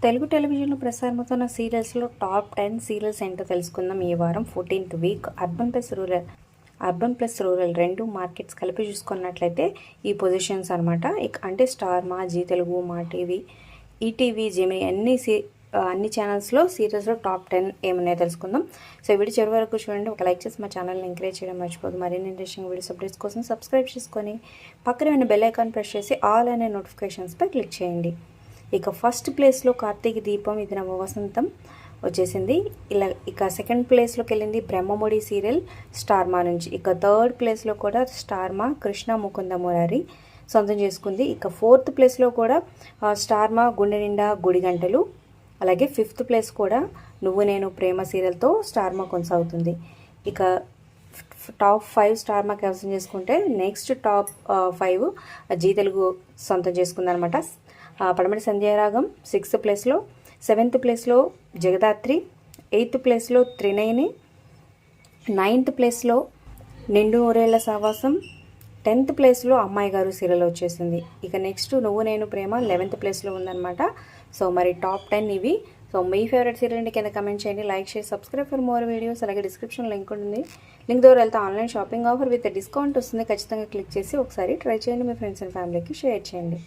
తెలుగు టెలివిజన్లో ప్రసారమవుతున్న సీరియల్స్లో top 10 serials ఏంటో తెలుసుకుందాం. ఈ వారం 14th week urban plus rural రెండు మార్కెట్స్ కలిపి చూసుకున్నట్లయితే ఈ పొజిషన్స్ అనమాట. అంటే స్టార్ మా, జీ తెలుగు, మా టీవీ, ఈటీవీ, జెమినీ అన్ని ఛానల్స్లో సీరియల్స్లో టాప్ 10 ఏమున్నాయో తెలుసుకుందాం. సో వీడియో చివరి వరకు చూడండి. ఒక లైక్ చేసి మా ఛానల్ని ఎంకరేజ్ చేయడం మర్చిపోదు. మరిన్ని ఇంట్రెస్టింగ్ వీడియోస్ అప్డేట్స్ కోసం సబ్స్క్రైబ్ చేసుకొని పక్కనే ఉన్న బెల్ ఐకాన్ ప్రెస్ చేసి ఆల్ అనే నోటిఫికేషన్స్పై క్లిక్ చేయండి. ఇక ఫస్ట్ ప్లేస్లో కార్తీక దీపం, ఇది నవ వసంతం వచ్చేసింది. ఇక సెకండ్ ప్లేస్లోకి వెళ్ళింది బ్రహ్మముడి సీరియల్ స్టార్ మా నుంచి. ఇక థర్డ్ ప్లేస్లో కూడా స్టార్ మా కృష్ణ ముకుంద మురారి సొంతం చేసుకుంది. ఇక ఫోర్త్ ప్లేస్లో కూడా స్టార్ మా గుండె నిండా గుడి గంటలు. అలాగే ఫిఫ్త్ ప్లేస్ కూడా నువ్వు నేను ప్రేమ సీరియల్తో స్టార్ మా కొనసాగుతుంది. ఇక టాప్ 5 స్టార్ మా కైవసం చేసుకుంటే నెక్స్ట్ టాప్ 5 జీ తెలుగు సొంతం చేసుకుందనమాట. పడమటి సంధ్యారాగం 6th ప్లేస్లో, 7th ప్లేస్లో జగదాత్రి, 8th ప్లేస్లో త్రినయని, 9th ప్లేస్లో నిండు నూరేళ్ల సావాసం, 10th ప్లేస్లో అమ్మాయి గారు సీరియల్ వచ్చేసింది. ఇక నెక్స్ట్ నువ్వు నేను ప్రేమ 11th ప్లేస్లో ఉందన్నమాట. సో మరి టాప్ 10 ఇవి. సో మీ ఫేవరెట్ సీరియల్ కింద కమెంట్ చేయండి, like share, subscribe for more videos. అలాగే డిస్క్రిప్షన్ లింక్ ఉంటుంది. లింక్ ద్వారా వెళ్తే online shopping offer with discount వస్తుంది. ఖచ్చితంగా క్లిక్ చేసి ఒకసారి ట్రై చేయండి. మీ ఫ్రెండ్స్ అండ్ ఫ్యామిలీకి షేర్ చేయండి.